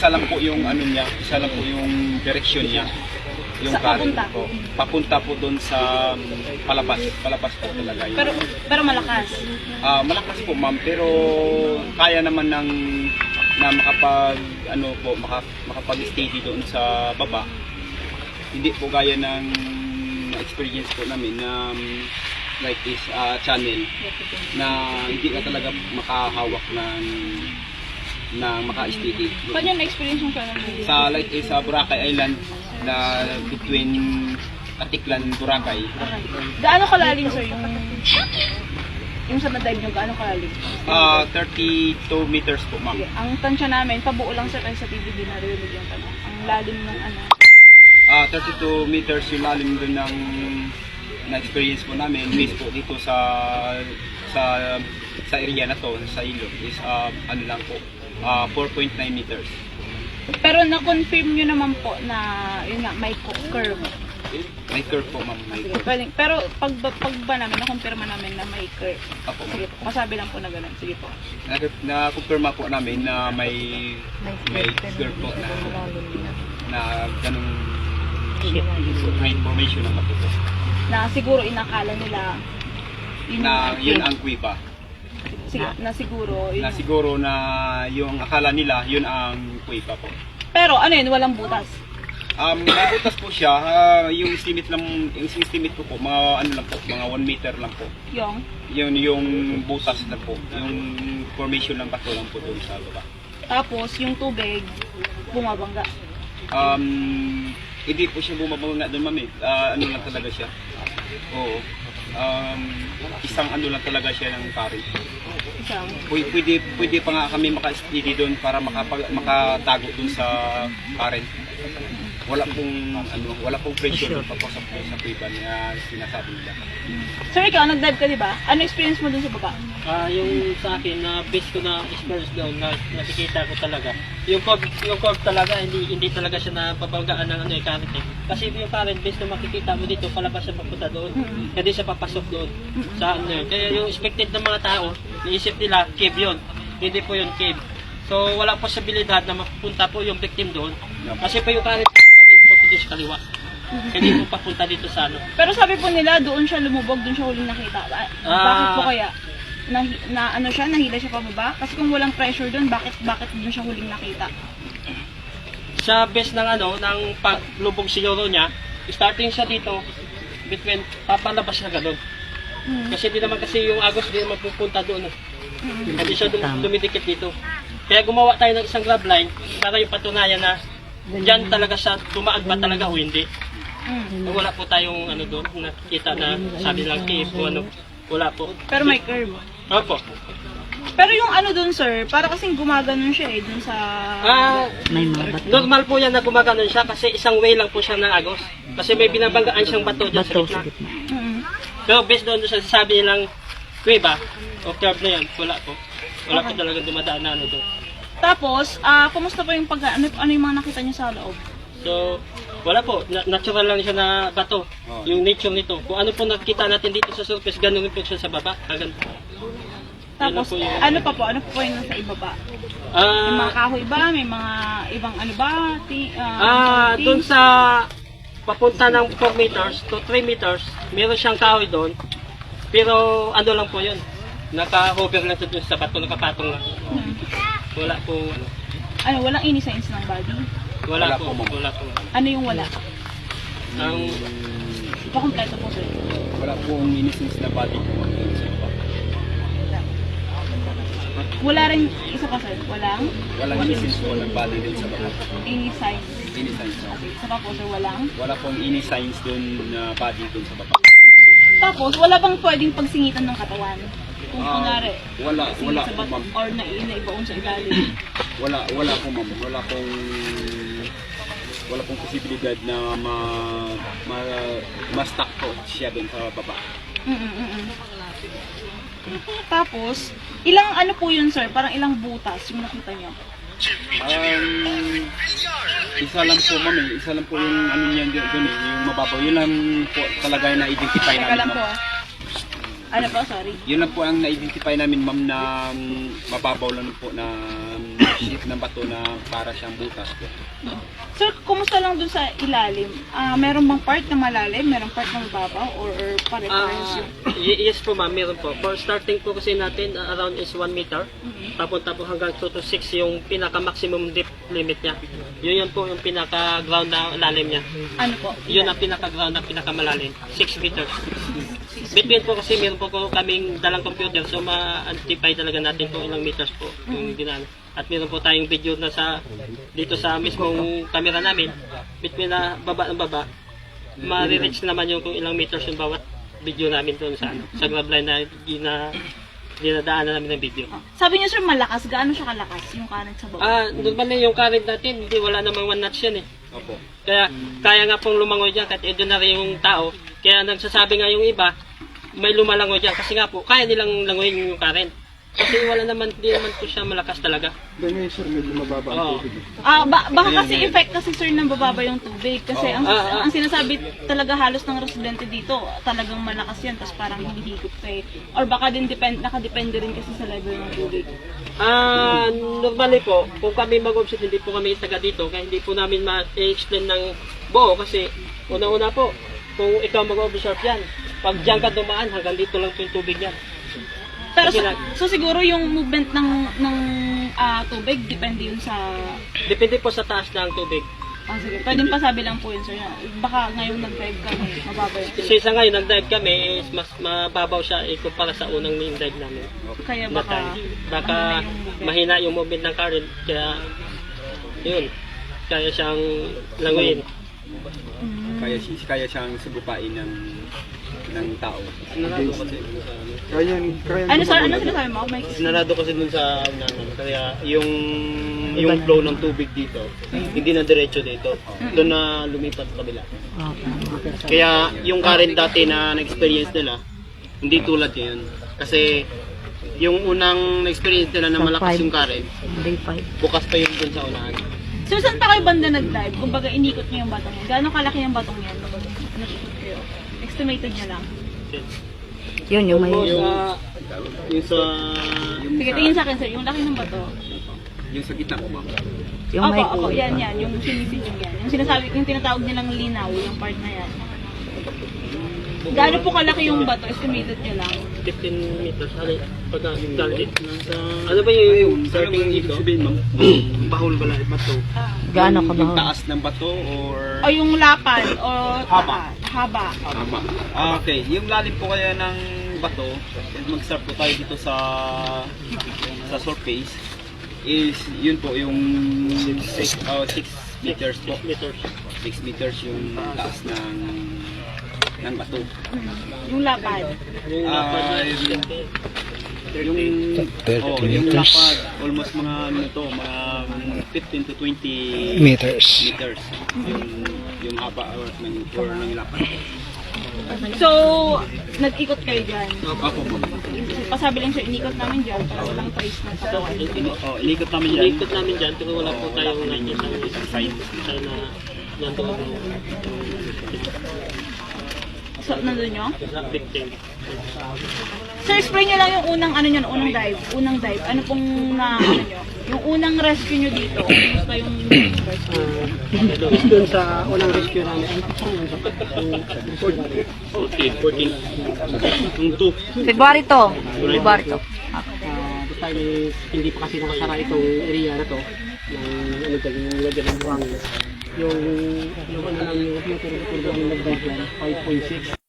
isa lang po yung ano niya, isa lang po yung direction niya. Yung current po. Papunta po doon sa palabas po talaga yun. Pero malakas. Malakas po ma'am, pero kaya naman na makapag-steady doon sa baba. Hindi po gaya ng experience po namin na like this channel na hindi ka talaga makahawak na maka-steady. Paano yung na-experience mo Sa like sa Boracay Island na between Atiklan, Boracay. Gaano kalalim sir yung sa na-dive nyo, gaano kalalim? 32 meters po ma'am. Ang tansya namin, pabuo lang sir kayo sa PBB na rin yung tanong. Ang lalim ng 32 meters yung lalim doon ng na-experience po namin based po dito sa area na to, sa ilog is ano lang po, 4.9 meters. Pero na-confirm nyo naman po na yun nga, may curve. May curve po ma'am. Pero pag ba namin, na-confirma namin na may curve. Apo, Sige po, masabi lang po na gano'n. Sige po. Na-confirma po namin na may curve po na ganung information na po. Na siguro inakala nila Yun ang kuiba. Sige, na siguro Na yung akala nila yun ang kuiba po. Pero ano yun, walang butas. May butas po siya, yung estimate ko po, mga ano lang po, mga 1 meter lang po. Yung butas lang po, yung formation ng bato lang po doon sa baba. Tapos yung tubig bumabangga. Hindi po siya bumabangga doon ma'am. Ano lang talaga siya. Oo. Isang ano lang talaga siya ng current. Pwede pa nga kami maka-steady doon para makatago doon sa current. Wala pong pressure doon papasok sa kuiba na sinasabi nila. Sir, ikaw nag-dive ka, di ba? Ano experience mo doon sa baba? Yung sa akin na base ko na experience doon na nakikita ko talaga. Yung curve talaga hindi talaga siya napabanggaan ng current eh. Kasi yung current base na makikita mo dito palabas siya papunta doon. Hindi siya papasok doon sa Kaya yung expected ng mga tao, niisip nila cave yun. Hindi po yun cave. So wala posibilidad na mapupunta po yung victim doon. Kasi po yung current papunta sa kaliwa. Hindi po papunta dito sa ano. Pero sabi po nila doon siya lumubog, doon siya huling nakita. Bakit po kaya? Nahila siya pababa? Kasi kung walang pressure doon, bakit doon siya huling nakita? Sa base ng ng paglubog siguro niya, starting siya dito, between papalabas na gano'n. Kasi di naman yung agos di naman pupunta doon. Hindi siya dumidikit dito. Kaya gumawa tayo ng isang grab line para yung patunayan na diyan talaga siya tumaan ba talaga o hindi. Wala po tayong doon nakita na sabi lang cave o wala po. Pero may curve. Opo. Pero yung doon sir, para kasing gumaganon siya doon sa... Normal po yan na gumaganon siya kasi isang way lang po siya ng agos. Kasi may binabanggaan siyang bato dyan sa gitna. So based doon sa sabi nilang kuweba o curve na yan, wala po. Wala po talaga dumadaan na doon. Tapos, kumusta po yung ano yung mga nakita niyo sa loob? So, wala po. Natural lang siya na bato. Yung nature nito. Kung ano po nakikita natin dito sa surface, ganun po siya sa baba. Tapos, ano pa po yung nasa ibaba? May mga kahoy ba? May mga ibang doon sa papunta ng 4 meters to 3 meters, meron siyang kahoy doon. Pero ano lang po yun. Naka-hover lang doon sa bato, nakapatong lang. Wala po. Walang any signs ng body? Wala po. Wala po. Ano yung wala? Pakompleto po sir. Wala pong innocence na body po. Wala rin, isa pa sir, walang innocence po ng body din sa baba. Any signs? Any signs. Okay, isa pa po sir, wala pong any signs doon na body doon sa baba. Tapos, wala bang pwedeng pagsingitan ng katawan? Kung kunwari, wala sa po bato ma'am. or naibaon sa ilalim. Wala po ma'am. Wala pong posibilidad na ma-stuck po siya doon sa baba. Tapos, ilang po yun sir? Parang ilang butas yung nakita niyo? Isa lang po ma'am isa lang po yung niyan doon yung mababaw. Yun lang po talaga na identify namin. Teka lang po Ano po, sorry. Yun lang po ang na-identify namin, ma'am, na mababaw lang po na sheet ng bato na para siyang butas po. Sir, kumusta lang dun sa ilalim? Meron bang part na malalim? Meron part na mababaw? Or pare-parehas yung... Yes po ma'am, meron po. For starting po kasi natin, around is 1 meter. Papunta po hanggang 2 to 6 yung pinaka-maximum depth limit niya. Yun po yung pinaka-ground na lalim niya. Ano po? Yun ang pinaka-ground na pinaka-malalim. 6 meters. Between po kasi meron po kaming dalang computer, so ma-identify talaga natin po ilang meters po yung dinaan. At meron po tayong video na dito sa mismong camera namin, between na baba ng baba, ma-reach naman yung kung ilang meters yung bawat video namin doon sa grab line na dinadaanan namin ng video. Sabi niyo, sir, malakas. Gaano siya kalakas yung current sa baba? Normally yung current natin, hindi wala namang 1 notch yan eh. Opo. Kaya kaya nga pong lumangoy dyan kahit ordinary yung tao. Kaya nagsasabi nga yung iba, may lumalangoy dyan kasi nga po, kaya nilang langoyin yung current. Kasi wala naman, hindi naman po siya malakas talaga. Ngayon sir, medyo mababa ang tubig. Baka kasi effect kasi, sir, ng bababa yung tubig. Kasi ang sinasabi talaga halos ng residente dito, talagang malakas yan, tapos parang hinihigop kayo. Or baka din nakadepende rin kasi sa level ng tubig. Normally po, kung kami mag-observe, hindi po kami taga dito, kaya hindi po namin ma-explain ng buo kasi una-una po, kung ikaw mag-observe yan, pag dyan ka dumaan, hanggang dito lang po yung tubig yan. Pero so siguro yung movement ng tubig, depende yun sa... Depende po sa taas ng tubig. Sige. Pwedeng pasabi lang po yun, sir. Baka ngayong nag-drive kami, mababa yung Kasi sa ngayon, nag-dive kami, is mas mababaw siya kumpara sa unang dive namin. Kaya Na baka... time. Baka mahina yung movement ng current, kaya yun, kaya siyang languyin. Kaya siyang subukain ng tao. Sinarado kasi Ano, sir? Ano sinasabi mo? May... Sinarado kasi dun sa kaya yung flow ng tubig dito, hindi na diretso dito. Doon na lumipat sa kabila. Kaya yung current dati na na-experience nila, hindi tulad ngayon. Kasi yung unang na-experience nila na malakas yung current, bukas pa yun dun sa unahan. So, saan pa kayo banda nag-dive? Kumbaga, inikot niyo yung batong yan. Gaano kalaki yung batong yan? Nakikot kayo. Estimated niya lang. Yun, yung may... Yung sa... Sige, tingin sa akin, sir. Yung laki ng bato. Yung sa gitna po, ma'am. Yung may... Opo, yan. Yung sinisid yan. Yung sinasabi, yung tinatawag nilang linaw, yung part na yan. Gaano po kalaki yung bato? Estimated niya lang. 15 meters. Ano ba yung surfing dito? Ma'am, bahol ba lang bato? Gaano ka Yung ba? taas ng bato or... O yung lapad, o... Haba. Haba. Tama. Okay, yung lalim po kaya ng bato, mag-start po tayo dito sa surface, is yun po yung 6 meters po. 6 meters yung taas ng bato. Yung lapad. Yung lapad yung lapad, almost mga mga 15 to 20 Meters. Yung haba ng floor ng lapad. So, nag-ikot kayo dyan. Ako po. Pasabi lang siya, inikot namin dyan, pero walang trace na sa Inikot namin yan. Inikot namin dyan, pero wala po tayong nakikita ng isang sign na nandoon So, nandun nyo? na victim. Sir, explain nyo lang yung unang dive. Ano pong yung unang rescue nyo dito. Gusto yung Doon sa unang rescue namin, 14. Yung 2. February to. February to. Dahil hindi pa kasi nakasara itong area na to ng ano dyan, yung lagyan ng buhangin. Yung ano lang yung computer nag-dive 5.6